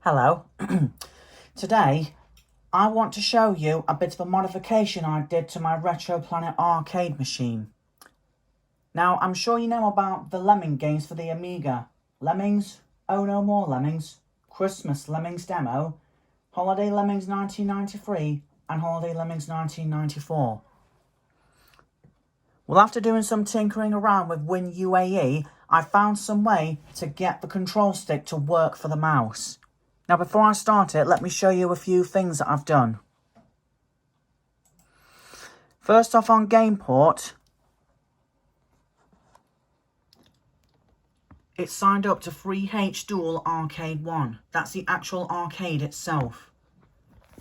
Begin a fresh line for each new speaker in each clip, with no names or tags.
Hello. Today I want to show you a bit of a modification I did to my Retro Planet arcade machine. Now I'm sure you know about the Lemming games for the Amiga. Lemmings, Oh No More Lemmings, Christmas Lemmings Demo, Holiday Lemmings 1993 and Holiday Lemmings 1994. Well, after doing some tinkering around with WinUAE, I found some way to get the control stick to work for the mouse. Now before I start it, let me show you a few things that I've done. First off, on GamePort, it's signed up to 3H Dual Arcade 1. That's the actual arcade itself.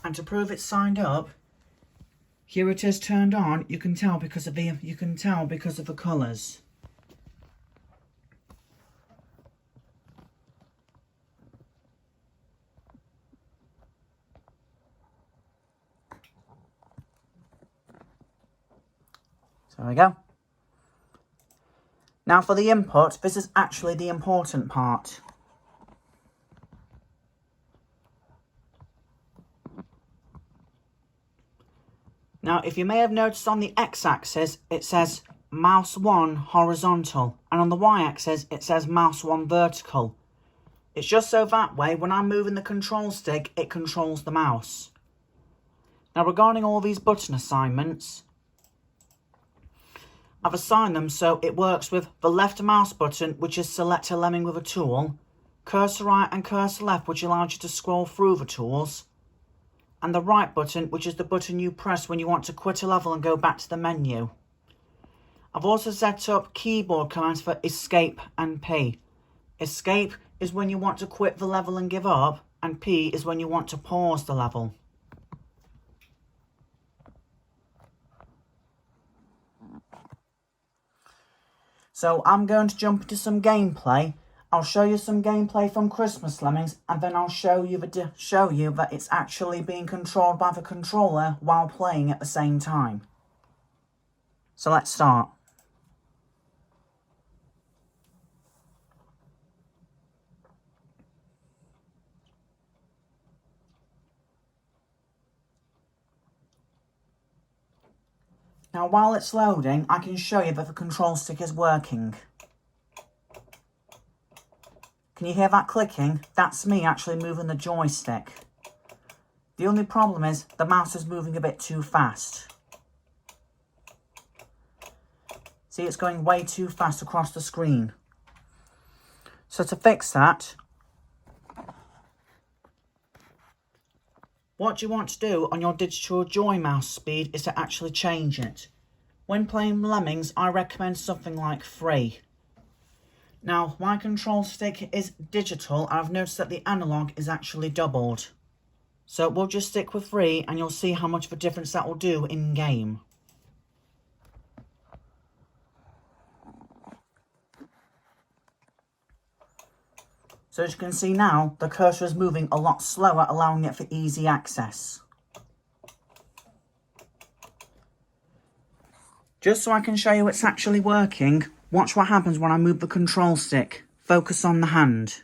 And to prove it's signed up, here it is turned on. You can tell because of the colours. So there we go. Now for the input, this is actually the important part. Now if you may have noticed on the x-axis it says mouse 1 horizontal and on the y-axis it says mouse 1 vertical. It's just so that way when I'm moving the control stick it controls the mouse. Now regarding all these button assignments, I've assigned them so it works with the left mouse button, which is select a lemming with a tool, cursor right and cursor left, which allows you to scroll through the tools, and the right button, which is the button you press when you want to quit a level and go back to the menu. I've also set up keyboard commands for escape and P. Escape is when you want to quit the level and give up, and P is when you want to pause the level. So I'm going to jump into some gameplay. I'll show you some gameplay from Christmas Lemmings, and then I'll show you that it's actually being controlled by the controller while playing at the same time. So let's start. Now while it's loading, I can show you that the control stick is working. Can you hear that clicking? That's me actually moving the joystick. The only problem is the mouse is moving a bit too fast. See, it's going way too fast across the screen. So to fix that, what you want to do on your digital joy mouse speed is to actually change it. When playing Lemmings, I recommend something like 3. Now, my control stick is digital, and I've noticed that the analog is actually doubled. So we'll just stick with 3, and you'll see how much of a difference that will do in-game. So as you can see now, the cursor is moving a lot slower, allowing it for easy access. Just so I can show you it's actually working, watch what happens when I move the control stick. Focus on the hand.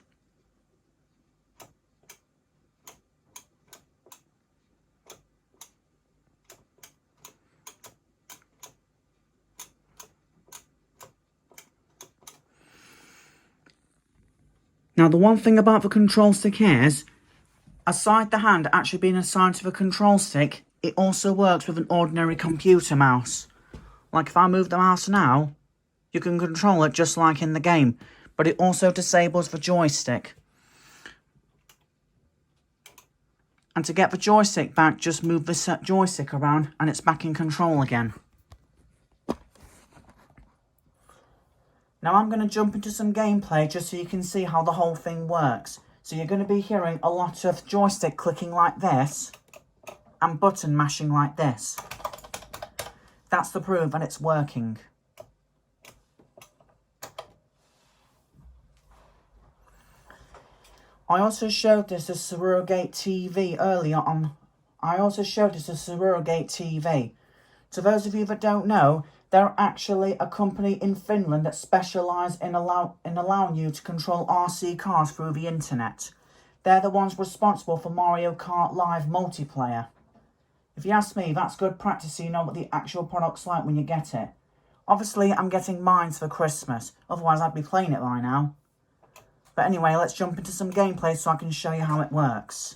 Now the one thing about the control stick is, aside the hand actually being assigned to the control stick, it also works with an ordinary computer mouse. Like if I move the mouse now, you can control it just like in the game, but it also disables the joystick. And to get the joystick back, just move the joystick around and it's back in control again. Now I'm going to jump into some gameplay just so you can see how the whole thing works. So you're going to be hearing a lot of joystick clicking like this and button mashing like this. That's the proof that it's working. I also showed this as Surrogate TV earlier on. To those of you that don't know, they're actually a company in Finland that specialise in allowing you to control RC cars through the internet. They're the ones responsible for Mario Kart Live multiplayer. If you ask me, that's good practice so you know what the actual product's like when you get it. Obviously, I'm getting mine for Christmas, otherwise I'd be playing it by now. But anyway, let's jump into some gameplay so I can show you how it works.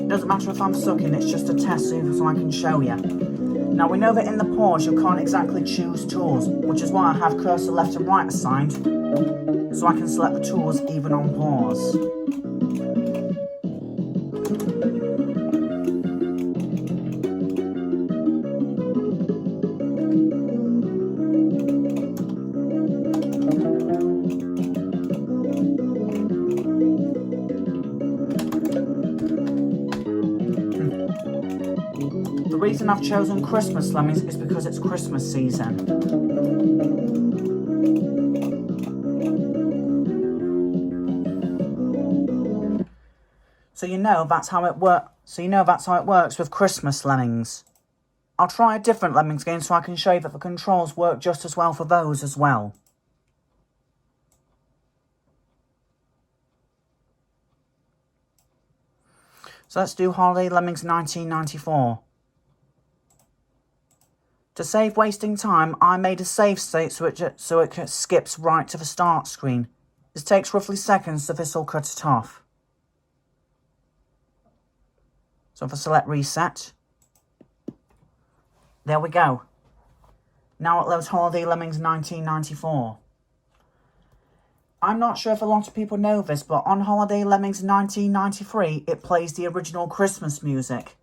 Doesn't matter if I'm sucking, it's just a test so I can show you. Now we know that in the pause you can't exactly choose tools, which is why I have cursor left and right assigned, so I can select the tools even on pause. The reason I've chosen Christmas Lemmings is because it's Christmas season. So you know that's how it works with Christmas Lemmings. I'll try a different Lemmings game so I can show you that the controls work just as well for those as well. So let's do Holiday Lemmings 1994. To save wasting time, I made a save state so it skips right to the start screen. This takes roughly seconds, so this will cut it off. So if I select reset, there we go. Now it loads Holiday Lemmings 1994. I'm not sure if a lot of people know this, but on Holiday Lemmings 1993, it plays the original Christmas music.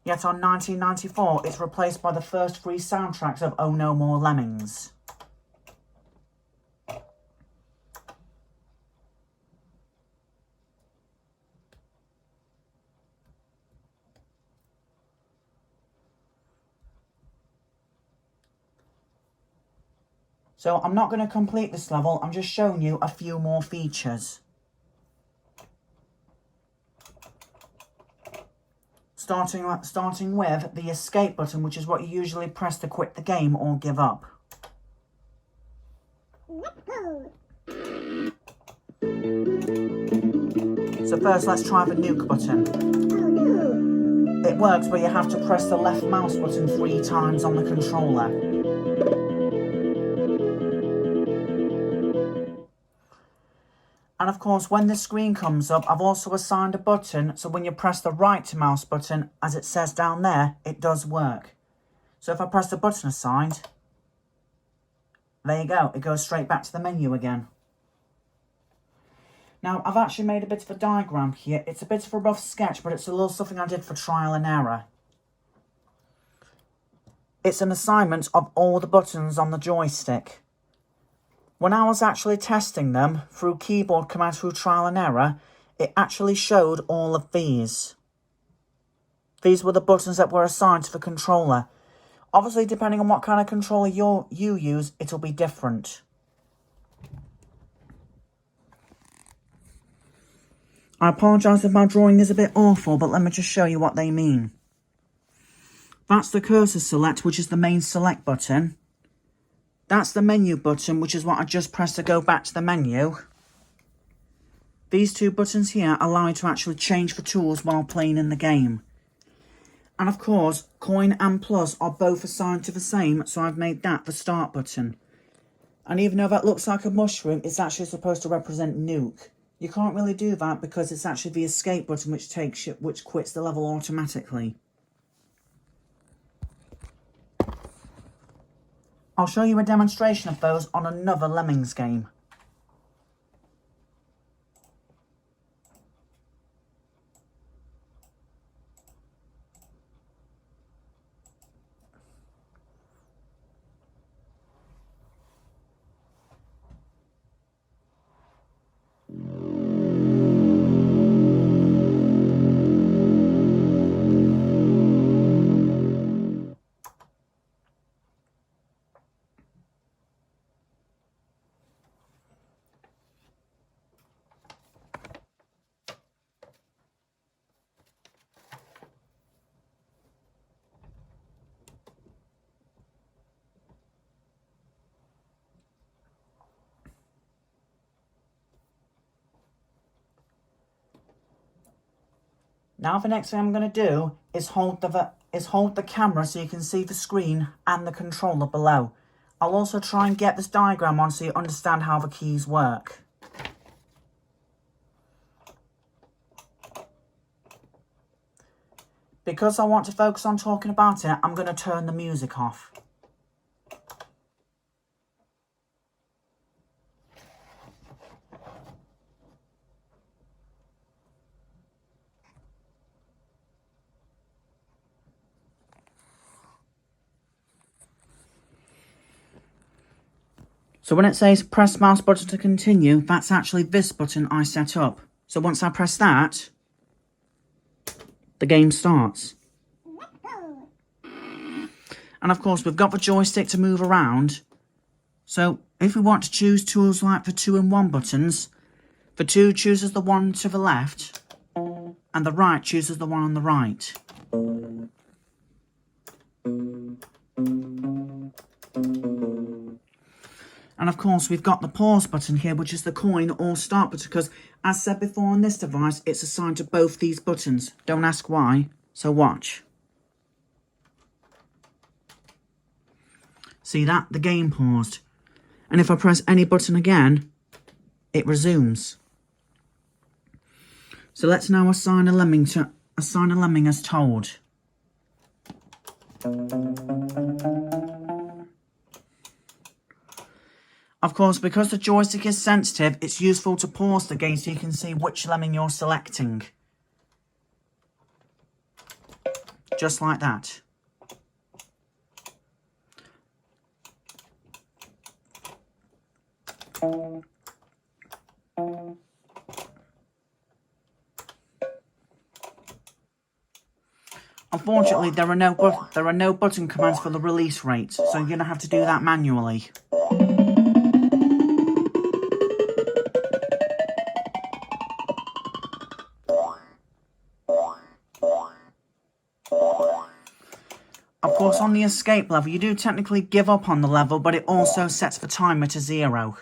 Yet on 1994, it's replaced by the first 3 soundtracks of Oh No More Lemmings. So I'm not going to complete this level, I'm just showing you a few more features. Starting with the escape button, which is what you usually press to quit the game or give up. So first let's try the nuke button. It works, but you have to press the left mouse button 3 times on the controller. And of course, when this screen comes up, I've also assigned a button, so when you press the right mouse button, as it says down there, it does work. So if I press the button assigned, there you go, it goes straight back to the menu again. Now, I've actually made a bit of a diagram here. It's a bit of a rough sketch, but it's a little something I did for trial and error. It's an assignment of all the buttons on the joystick. When I was actually testing them through keyboard commands through trial and error, it actually showed all of these. These were the buttons that were assigned to the controller. Obviously, depending on what kind of controller you use, it'll be different. I apologise if my drawing is a bit awful, but let me just show you what they mean. That's the cursor select, which is the main select button. That's the menu button, which is what I just pressed to go back to the menu. These 2 buttons here allow you to actually change the tools while playing in the game. And of course, coin and plus are both assigned to the same, so I've made that the start button. And even though that looks like a mushroom, it's actually supposed to represent nuke. You can't really do that because it's actually the escape button which quits the level automatically. I'll show you a demonstration of those on another Lemmings game. Now the next thing I'm going to do is hold the camera so you can see the screen and the controller below. I'll also try and get this diagram on so you understand how the keys work. Because I want to focus on talking about it, I'm going to turn the music off. So when it says press mouse button to continue, that's actually this button I set up. So once I press that, the game starts. And of course, we've got the joystick to move around. So if we want to choose tools like the 2 and 1 buttons, the 2 chooses the one to the left, and the right chooses the one on the right. And of course, we've got the pause button here, which is the coin or start button, because as said before on this device, it's assigned to both these buttons. Don't ask why, so watch. See that? The game paused. And if I press any button again, it resumes. So let's now assign a lemming as told. Of course, because the joystick is sensitive, it's useful to pause the game so you can see which lemming you're selecting. Just like that. Unfortunately, there are no button commands for the release rate, so you're going to have to do that manually. Of course, on the escape level, you do technically give up on the level, but it also sets the timer to 0.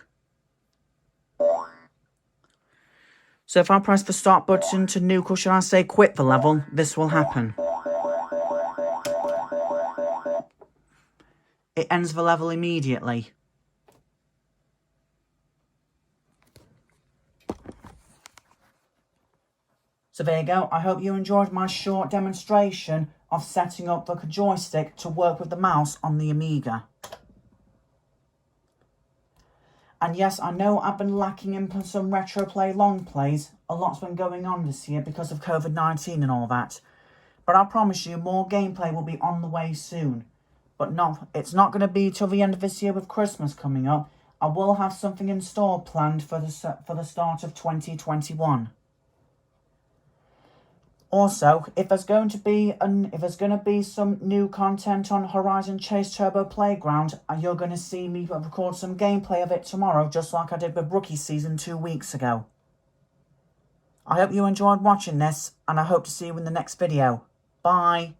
So if I press the start button to nuke, or should I say quit the level, this will happen. It ends the level immediately. So there you go. I hope you enjoyed my short demonstration of setting up the joystick to work with the mouse on the Amiga. And yes, I know I've been lacking in some retro play long plays. A lot's been going on this year because of COVID-19 and all that. But I promise you, more gameplay will be on the way soon. But it's not going to be till the end of this year with Christmas coming up. I will have something in store planned for the start of 2021. Also, if there's going to be some new content on Horizon Chase Turbo Playground, you're going to see me record some gameplay of it tomorrow, just like I did with Rookie Season 2 weeks ago. I hope you enjoyed watching this, and I hope to see you in the next video. Bye!